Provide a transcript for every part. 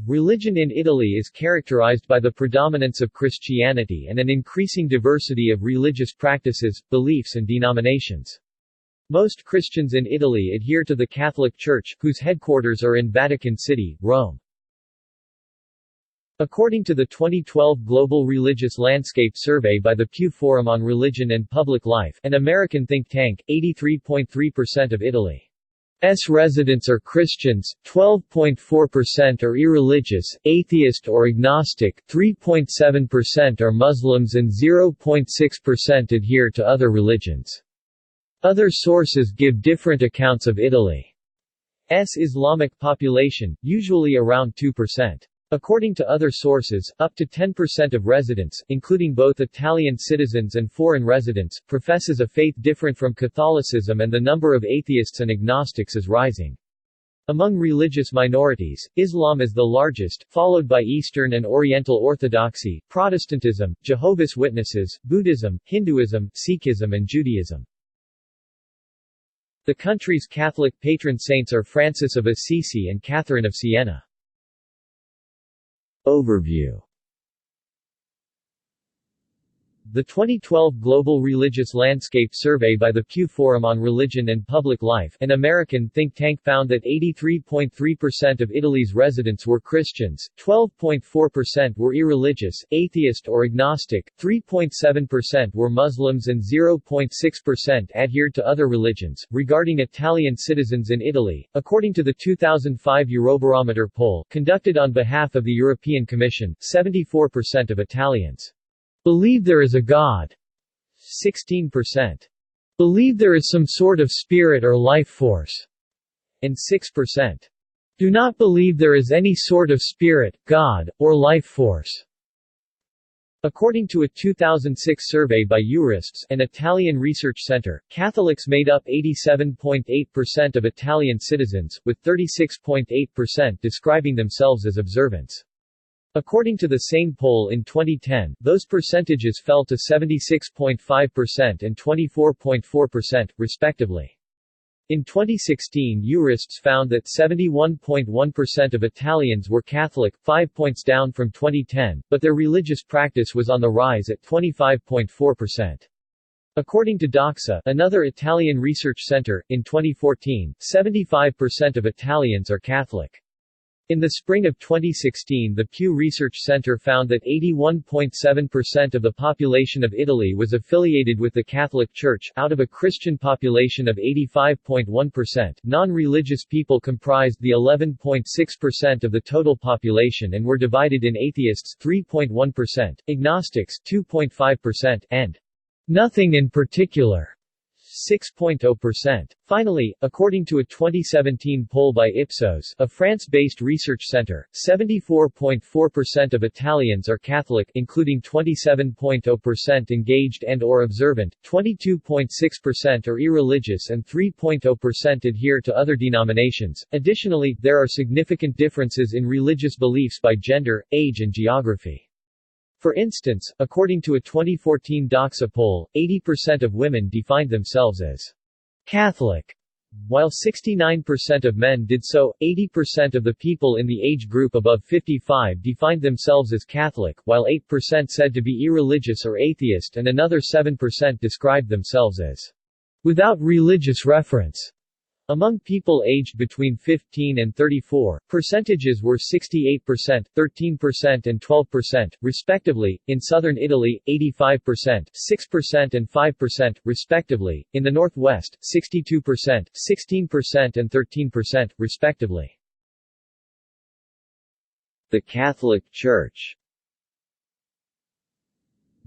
Religion in Italy is characterized by the predominance of Christianity and an increasing diversity of religious practices, beliefs and denominations. Most Christians in Italy adhere to the Catholic Church, whose headquarters are in Vatican City, Rome. According to the 2012 Global Religious Landscape Survey by the Pew Forum on Religion and Public Life, an American think tank, 83.3% of Italy's residents are Christians, 12.4% are irreligious, atheist or agnostic, 3.7% are Muslims and 0.6% adhere to other religions. Other sources give different accounts of Italy's Islamic population, usually around 2%. According to other sources, up to 10% of residents, including both Italian citizens and foreign residents, professes a faith different from Catholicism, and the number of atheists and agnostics is rising. Among religious minorities, Islam is the largest, followed by Eastern and Oriental Orthodoxy, Protestantism, Jehovah's Witnesses, Buddhism, Hinduism, Sikhism and Judaism. The country's Catholic patron saints are Francis of Assisi and Catherine of Siena. Overview. The 2012 Global Religious Landscape Survey by the Pew Forum on Religion and Public Life, an American think tank, found that 83.3% of Italy's residents were Christians, 12.4% were irreligious, atheist or agnostic, 3.7% were Muslims and 0.6% adhered to other religions. Regarding Italian citizens in Italy, according to the 2005 Eurobarometer poll, conducted on behalf of the European Commission, 74% of Italians believe there is a God. 16% believe there is some sort of spirit or life force, and 6% do not believe there is any sort of spirit, God, or life force. According to a 2006 survey by Eurists, an Italian research center, Catholics made up 87.8% of Italian citizens, with 36.8% describing themselves as observants. According to the same poll in 2010, those percentages fell to 76.5% and 24.4%, respectively. In 2016, Eurists found that 71.1% of Italians were Catholic, 5 points down from 2010, but their religious practice was on the rise at 25.4%. According to Doxa, another Italian research center, in 2014, 75% of Italians are Catholic. In the spring of 2016, the Pew Research Center found that 81.7% of the population of Italy was affiliated with the Catholic Church. Out of a Christian population of 85.1%, non-religious people comprised the 11.6% of the total population and were divided in atheists 3.1%, agnostics 2.5%, and nothing in particular 6.0%. Finally, according to a 2017 poll by Ipsos, a France-based research center, 74.4% of Italians are Catholic, including 27.0% engaged and/or observant, 22.6% are irreligious, and 3.0% adhere to other denominations. Additionally, there are significant differences in religious beliefs by gender, age, and geography. For instance, according to a 2014 Doxa poll, 80% of women defined themselves as Catholic, while 69% of men did so. 80% of the people in the age group above 55 defined themselves as Catholic, while 8% said to be irreligious or atheist, and another 7% described themselves as without religious reference. Among people aged between 15 and 34, percentages were 68%, 13% and 12%, respectively, in southern Italy, 85%, 6% and 5%, respectively, in the northwest, 62%, 16% and 13%, respectively. The Catholic Church.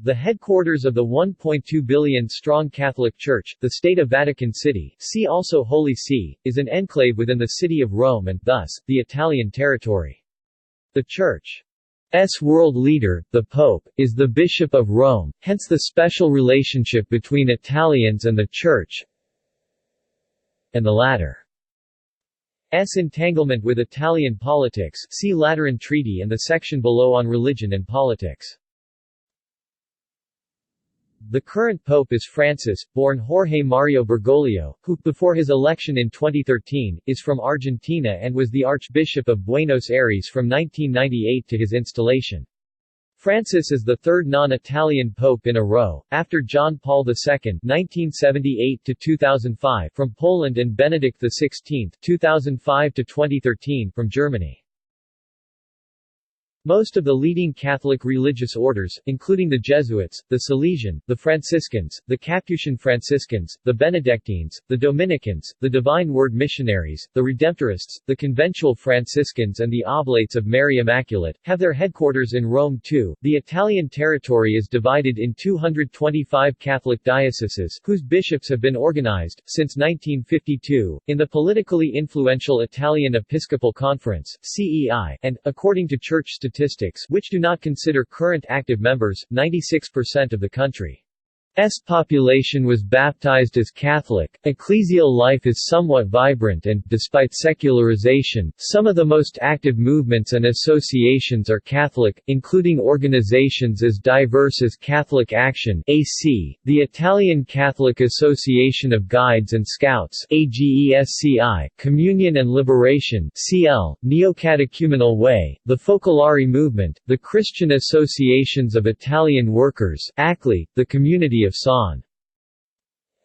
The headquarters of the 1.2 billion-strong Catholic Church, the State of Vatican City, see also Holy See, is an enclave within the city of Rome and, thus, the Italian territory. The Church's world leader, the Pope, is the Bishop of Rome, hence the special relationship between Italians and the Church, and the latter's entanglement with Italian politics. See Lateran Treaty and the section below on religion and politics. The current pope is Francis, born Jorge Mario Bergoglio, who, before his election in 2013, is from Argentina and was the Archbishop of Buenos Aires from 1998 to his installation. Francis is the third non-Italian pope in a row, after John Paul II (1978–2005) from Poland and Benedict XVI (2005–2013) from Germany. Most of the leading Catholic religious orders, including the Jesuits, the Salesian, the Franciscans, the Capuchin Franciscans, the Benedictines, the Dominicans, the Divine Word Missionaries, the Redemptorists, the Conventual Franciscans and the Oblates of Mary Immaculate, have their headquarters in Rome too. The Italian territory is divided in 225 Catholic dioceses, whose bishops have been organized, since 1952, in the politically influential Italian Episcopal Conference (CEI), and, according to church statistics, which do not consider current active members, 96% of the country's population was baptized as Catholic. Ecclesial life is somewhat vibrant and, despite secularization, some of the most active movements and associations are Catholic, including organizations as diverse as Catholic Action (AC), the Italian Catholic Association of Guides and Scouts (AGESCI), Communion and Liberation (CL), Neocatechumenal Way, the Focolari Movement, the Christian Associations of Italian Workers (ACLI), the Community of San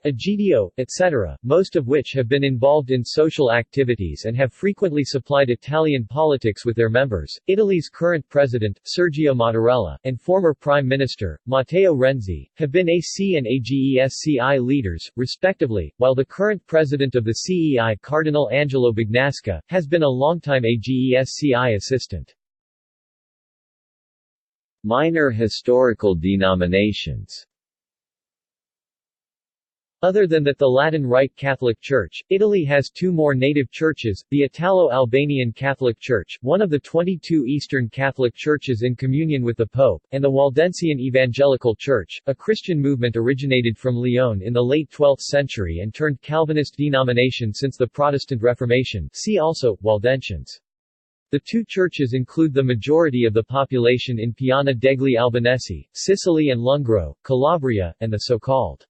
Egidio, etc., most of which have been involved in social activities and have frequently supplied Italian politics with their members. Italy's current president, Sergio Mattarella, and former Prime Minister, Matteo Renzi, have been AC and AGESCI leaders, respectively, while the current president of the CEI, Cardinal Angelo Bagnasca, has been a longtime AGESCI assistant. Minor historical denominations. Other than that, the Latin Rite Catholic Church, Italy has two more native churches, the Italo-Albanian Catholic Church, one of the 22 Eastern Catholic churches in communion with the Pope, and the Waldensian Evangelical Church, a Christian movement originated from Lyon in the late 12th century and turned Calvinist denomination since the Protestant Reformation. See also, Waldensians. The two churches include the majority of the population in Piana degli Albanesi, Sicily and Lungro, Calabria, and the so-called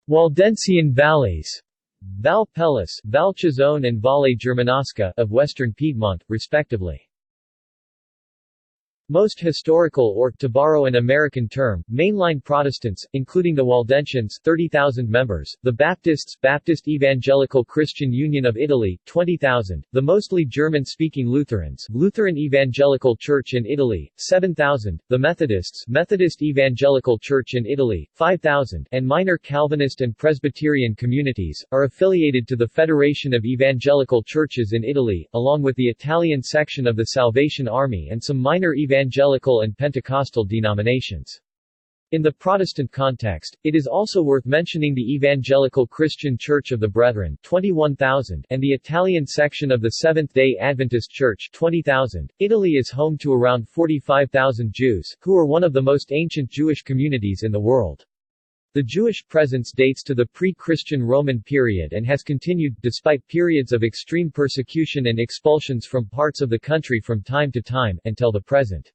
Waldensian valleys, Val Pellis, Val Chisone and Valle Germanasca, of western Piedmont, respectively. Most historical or, to borrow an American term, mainline Protestants, including the Waldensians 30,000 members, the Baptists Baptist Evangelical Christian Union of Italy 20,000, the mostly German-speaking Lutherans Lutheran Evangelical Church in Italy 7,000, the Methodists Methodist Evangelical Church in Italy 5,000, and minor Calvinist and Presbyterian communities, are affiliated to the Federation of Evangelical Churches in Italy, along with the Italian section of the Salvation Army and some minor Evangelical and Pentecostal denominations. In the Protestant context, it is also worth mentioning the Evangelical Christian Church of the Brethren 21,000 and the Italian section of the Seventh-day Adventist Church 20,000. Italy is home to around 45,000 Jews, who are one of the most ancient Jewish communities in the world. The Jewish presence dates to the pre-Christian Roman period and has continued, despite periods of extreme persecution and expulsions from parts of the country from time to time, until the present.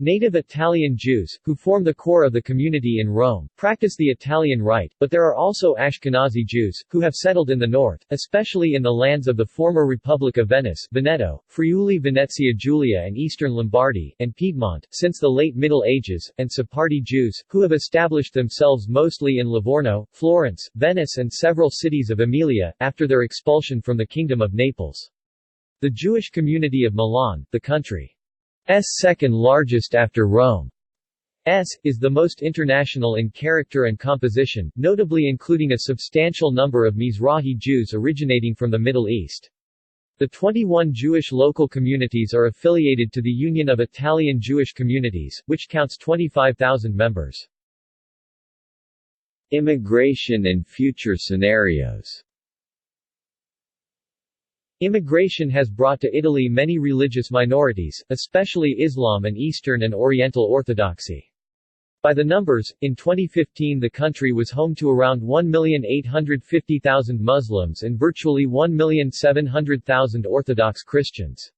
Native Italian Jews, who form the core of the community in Rome, practice the Italian Rite, but there are also Ashkenazi Jews, who have settled in the north, especially in the lands of the former Republic of Venice, Veneto, Friuli Venezia Giulia and eastern Lombardy, and Piedmont, since the late Middle Ages, and Sephardi Jews, who have established themselves mostly in Livorno, Florence, Venice and several cities of Emilia, after their expulsion from the Kingdom of Naples. The Jewish community of Milan, the country's second largest after Rome, is the most international in character and composition, notably including a substantial number of Mizrahi Jews originating from the Middle East. The 21 Jewish local communities are affiliated to the Union of Italian Jewish Communities, which counts 25,000 members. Immigration and future scenarios. Immigration has brought to Italy many religious minorities, especially Islam and Eastern and Oriental Orthodoxy. By the numbers, in 2015 the country was home to around 1,850,000 Muslims and virtually 1,700,000 Orthodox Christians.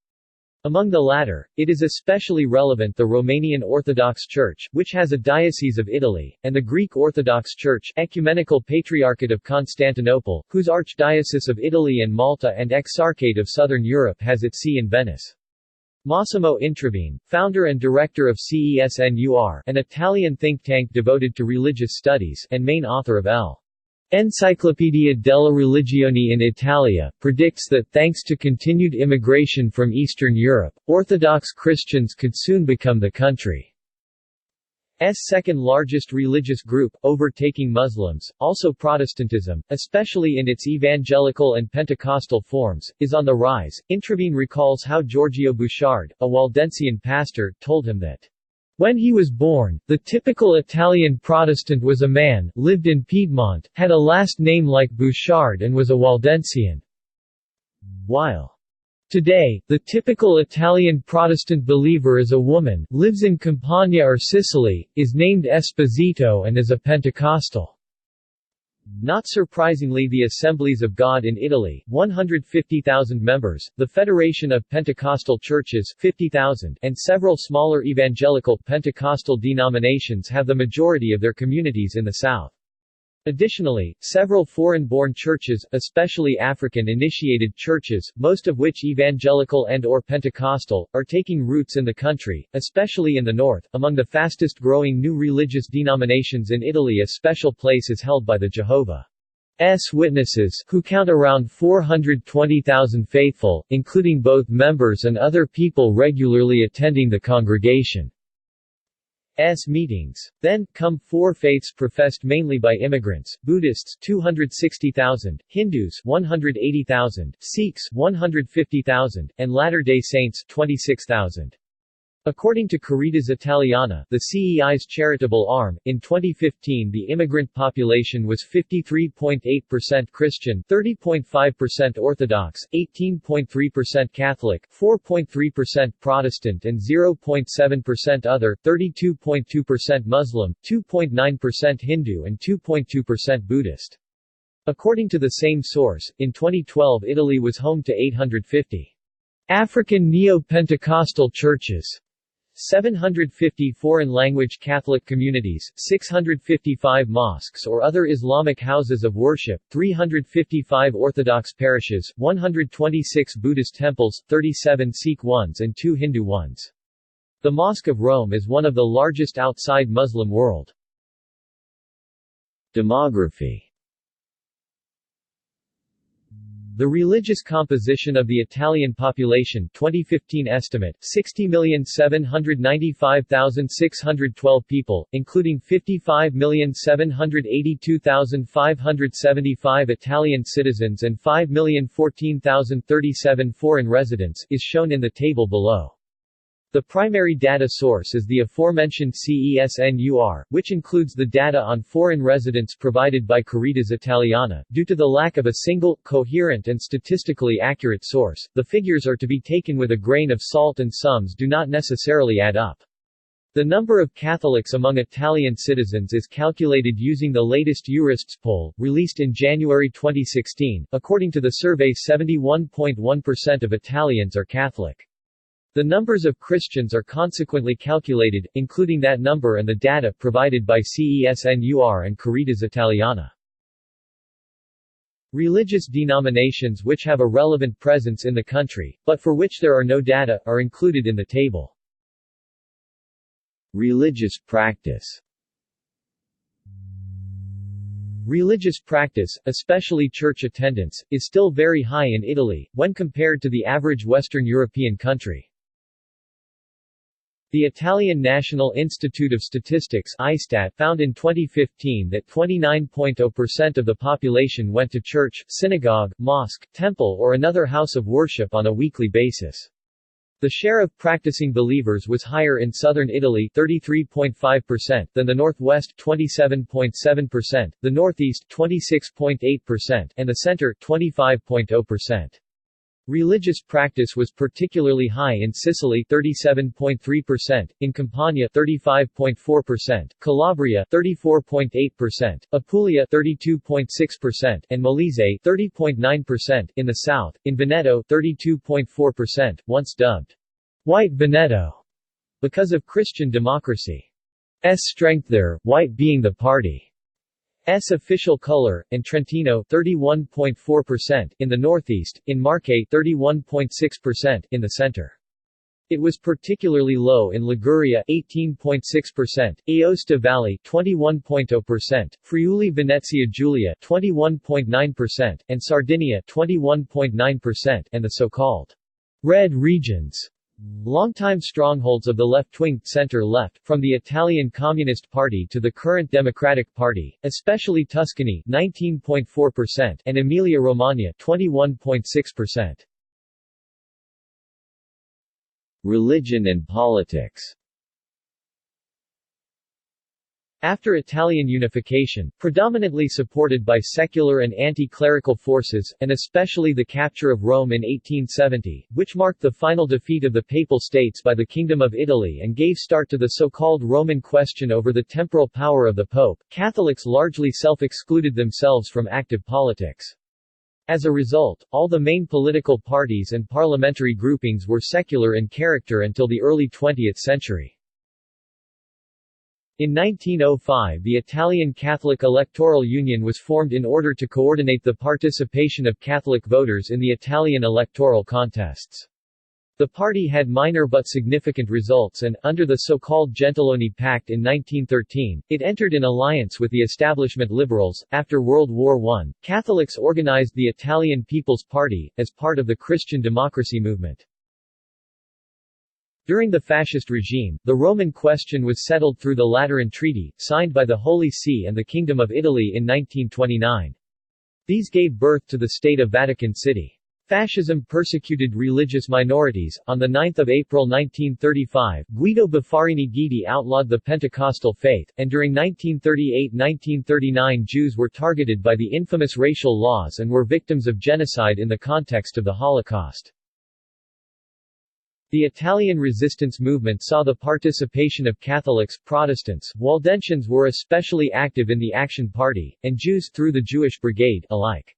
Among the latter, it is especially relevant the Romanian Orthodox Church, which has a Diocese of Italy, and the Greek Orthodox Church, Ecumenical Patriarchate of Constantinople, whose Archdiocese of Italy and Malta and Exarchate of Southern Europe has its see in Venice. Massimo Introvigne, founder and director of CESNUR, an Italian think tank devoted to religious studies, and main author of L'Enciclopedia della Religione in Italia, predicts that thanks to continued immigration from Eastern Europe, Orthodox Christians could soon become the country's second-largest religious group, overtaking Muslims. Also Protestantism, especially in its evangelical and Pentecostal forms, is on the rise. Introvigne recalls how Giorgio Bouchard, a Waldensian pastor, told him that when he was born, the typical Italian Protestant was a man, lived in Piedmont, had a last name like Bouchard and was a Waldensian. While today, the typical Italian Protestant believer is a woman, lives in Campania or Sicily, is named Esposito and is a Pentecostal. Not surprisingly, the Assemblies of God in Italy, 150,000 members, the Federation of Pentecostal Churches, 50,000, and several smaller evangelical Pentecostal denominations have the majority of their communities in the south. Additionally, several foreign-born churches, especially African-initiated churches, most of which evangelical and/or Pentecostal, are taking roots in the country, especially in the north. Among the fastest-growing new religious denominations in Italy, a special place is held by the Jehovah's Witnesses, who count around 420,000 faithful, including both members and other people regularly attending the congregation. Meetings. Then, come four faiths professed mainly by immigrants: Buddhists 260,000, Hindus 180,000, Sikhs 150,000, and Latter-day Saints 26,000. According to Caritas Italiana, the CEI's charitable arm, in 2015 the immigrant population was 53.8% Christian, 30.5% Orthodox, 18.3% Catholic, 4.3% Protestant and 0.7% other, 32.2% Muslim, 2.9% Hindu and 2.2% Buddhist. According to the same source, in 2012 Italy was home to 850 African Neo-Pentecostal churches, 750 foreign-language Catholic communities, 655 mosques or other Islamic houses of worship, 355 Orthodox parishes, 126 Buddhist temples, 37 Sikh ones and 2 Hindu ones. The Mosque of Rome is one of the largest outside Muslim world. Demography. The religious composition of the Italian population 2015 estimate, 60,795,612 people, including 55,782,575 Italian citizens and 5,014,037 foreign residents, is shown in the table below. The primary data source is the aforementioned CESNUR, which includes the data on foreign residents provided by Caritas Italiana. Due to the lack of a single, coherent and statistically accurate source, the figures are to be taken with a grain of salt and sums do not necessarily add up. The number of Catholics among Italian citizens is calculated using the latest Eurists poll, released in January 2016. According to the survey, 71.1% of Italians are Catholic. The numbers of Christians are consequently calculated, including that number and the data provided by CESNUR and Caritas Italiana. Religious denominations which have a relevant presence in the country, but for which there are no data, are included in the table. Religious practice. Religious practice, especially church attendance, is still very high in Italy, when compared to the average Western European country. The Italian National Institute of Statistics (ISTAT) found in 2015 that 29.0% of the population went to church, synagogue, mosque, temple or another house of worship on a weekly basis. The share of practicing believers was higher in southern Italy 33.5% than the northwest 27.7%, the northeast 26.8% and the center 25.0%. Religious practice was particularly high in Sicily 37.3%, in Campania 35.4%, Calabria 34.8%, Apulia 32.6% and Molise 30.9% in the south, in Veneto 32.4%, once dubbed White Veneto, because of Christian democracy's strength there, white being the party's official color, and Trentino 31.4% in the northeast, in Marche 31.6% in the center. It was particularly low in Liguria 18.6%, Aosta Valley 21.0%, Friuli Venezia Giulia 21.9%, and Sardinia 21.9%, and the so-called red regions, longtime strongholds of the left-wing, center-left, from the Italian Communist Party to the current Democratic Party, especially Tuscany 19.4% and Emilia-Romagna 21.6%. Religion and politics. After Italian unification, predominantly supported by secular and anti-clerical forces, and especially the capture of Rome in 1870, which marked the final defeat of the Papal States by the Kingdom of Italy and gave start to the so-called Roman question over the temporal power of the Pope, Catholics largely self-excluded themselves from active politics. As a result, all the main political parties and parliamentary groupings were secular in character until the early 20th century. In 1905 the Italian Catholic Electoral Union was formed in order to coordinate the participation of Catholic voters in the Italian electoral contests. The party had minor but significant results and, under the so-called Gentiloni Pact in 1913, it entered in alliance with the establishment liberals. After World War I, Catholics organized the Italian People's Party, as part of the Christian democracy movement. During the fascist regime, the Roman question was settled through the Lateran Treaty, signed by the Holy See and the Kingdom of Italy in 1929. These gave birth to the State of Vatican City. Fascism persecuted religious minorities. On 9 April 1935, Guido Baffarini Guidi outlawed the Pentecostal faith, and during 1938–1939 Jews were targeted by the infamous racial laws and were victims of genocide in the context of the Holocaust. The Italian resistance movement saw the participation of Catholics, Protestants, Waldensians were especially active in the Action Party, and Jews through the Jewish Brigade, alike.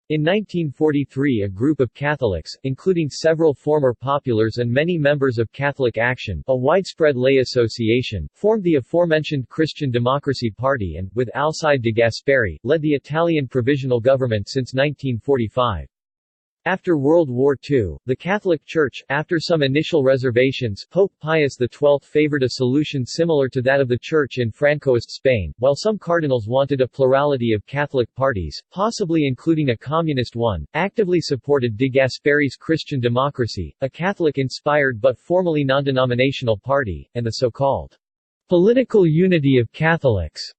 In 1943 a group of Catholics, including several former populars and many members of Catholic Action, a widespread lay association, formed the aforementioned Christian Democracy Party and, with Alcide de Gasperi, led the Italian provisional government since 1945. After World War II, the Catholic Church, after some initial reservations, Pope Pius XII favored a solution similar to that of the Church in Francoist Spain, while some cardinals wanted a plurality of Catholic parties, possibly including a communist one, actively supported de Gasperi's Christian Democracy, a Catholic-inspired but formally non-denominational party, and the so-called political unity of Catholics.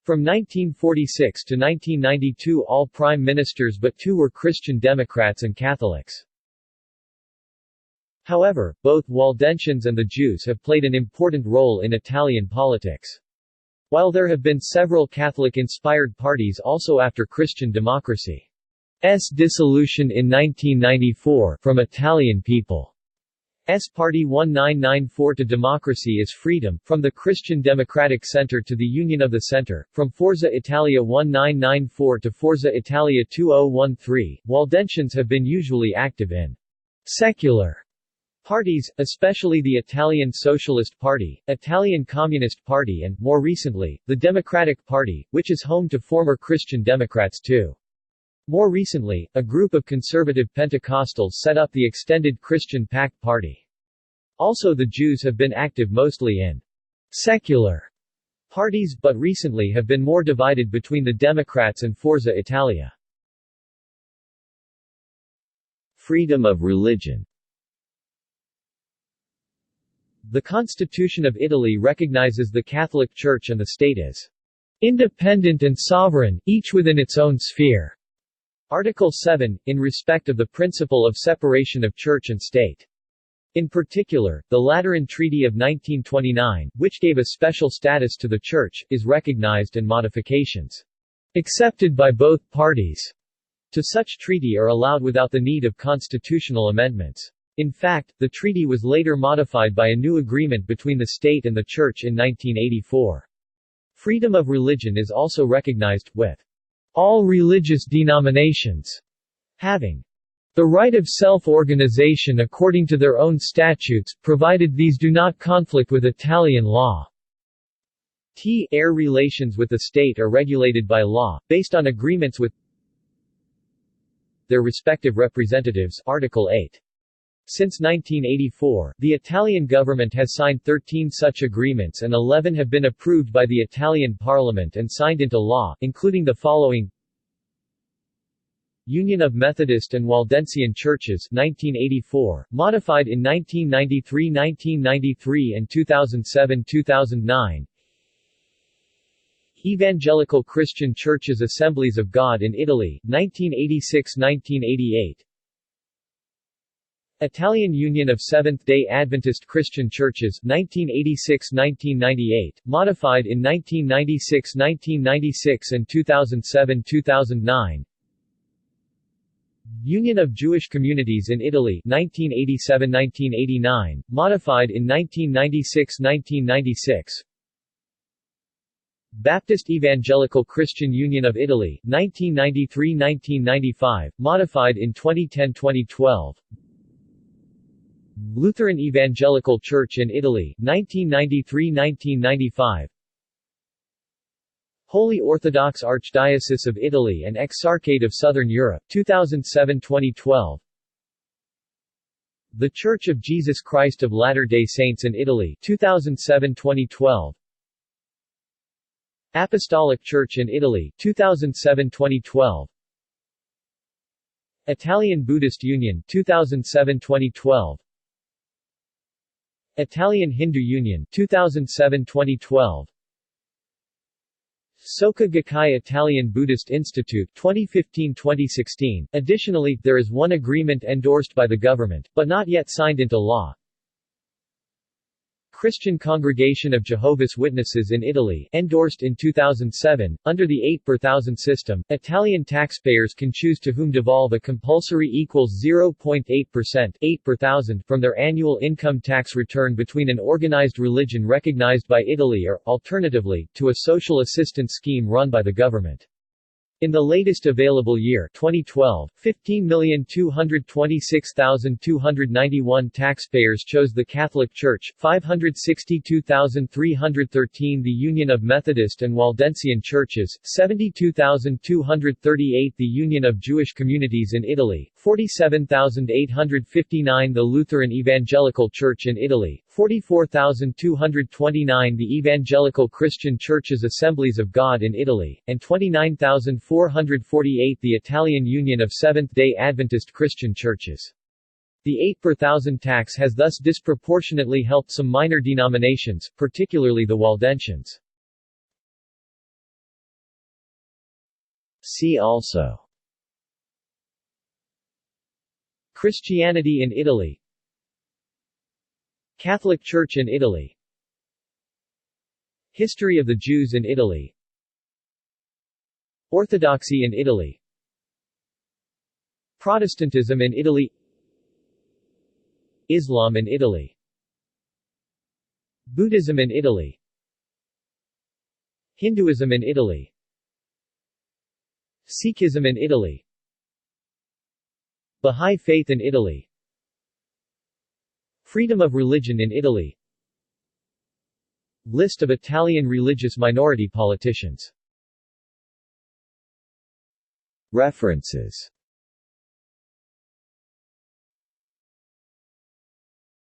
From 1946 to 1992 all prime ministers but two were Christian Democrats and Catholics. However, both Waldensians and the Jews have played an important role in Italian politics. While there have been several Catholic-inspired parties also after Christian democracy's dissolution in 1994, from Italian People's Party 1994 to Democracy is Freedom, from the Christian Democratic Center to the Union of the Center, from Forza Italia 1994 to Forza Italia 2013, Waldensians have been usually active in secular parties, especially the Italian Socialist Party, Italian Communist Party and, more recently, the Democratic Party, which is home to former Christian Democrats too. More recently, a group of conservative Pentecostals set up the extended Christian Pact Party. Also the Jews have been active mostly in secular parties but recently have been more divided between the Democrats and Forza Italia. Freedom of religion. The Constitution of Italy recognizes the Catholic Church and the state as independent and sovereign, each within its own sphere. Article 7, in respect of the principle of separation of church and state. In particular, the Lateran Treaty of 1929, which gave a special status to the Church, is recognized and modifications accepted by both parties to such treaty are allowed without the need of constitutional amendments. In fact, the treaty was later modified by a new agreement between the state and the Church in 1984. Freedom of religion is also recognized, with all religious denominations having the right of self-organization according to their own statutes, provided these do not conflict with Italian law. Air relations with the state are regulated by law, based on agreements with their respective representatives. Article 8. Since 1984, the Italian government has signed 13 such agreements and 11 have been approved by the Italian Parliament and signed into law, including the following: Union of Methodist and Waldensian Churches 1984, modified in 1993, 1993 and 2007-2009. Evangelical Christian Churches Assemblies of God in Italy, 1986-1988. Italian Union of Seventh-day Adventist Christian Churches, 1986-1998, modified in 1996, 1996 and 2007-2009. Union of Jewish Communities in Italy, 1987-1989, modified in 1996-1996. Baptist Evangelical Christian Union of Italy, 1993-1995, modified in 2010-2012. Lutheran Evangelical Church in Italy, 1993-1995. Holy Orthodox Archdiocese of Italy and Exarchate of Southern Europe, 2007-2012. The Church of Jesus Christ of Latter-day Saints in Italy, 2007-2012. Apostolic Church in Italy, 2007-2012. Italian Buddhist Union, 2007-2012. Italian Hindu Union, 2007-2012. Soka Gakkai Italian Buddhist Institute, 2015-2016. Additionally, there is one agreement endorsed by the government, but not yet signed into law. Christian Congregation of Jehovah's Witnesses in Italy, endorsed in 2007, under the 8 per thousand system. Italian taxpayers can choose to whom devolve a compulsory equals 0.8% 8 per thousand from their annual income tax return between an organized religion recognized by Italy or, alternatively, to a social assistance scheme run by the government. In the latest available year 2012, 15,226,291 taxpayers chose the Catholic Church, 562,313 the Union of Methodist and Waldensian Churches, 72,238 the Union of Jewish Communities in Italy, 47,859 the Lutheran Evangelical Church in Italy, 44,229 the Evangelical Christian Churches Assemblies of God in Italy, and 29,448 the Italian Union of Seventh-day Adventist Christian Churches. The 8 per thousand tax has thus disproportionately helped some minor denominations, particularly the Waldensians. See also: Christianity in Italy, Catholic Church in Italy, History of the Jews in Italy, Orthodoxy in Italy, Protestantism in Italy, Islam in Italy, Buddhism in Italy, Hinduism in Italy, Sikhism in Italy, Bahá'í Faith in Italy, Freedom of religion in Italy. List of Italian religious minority politicians. References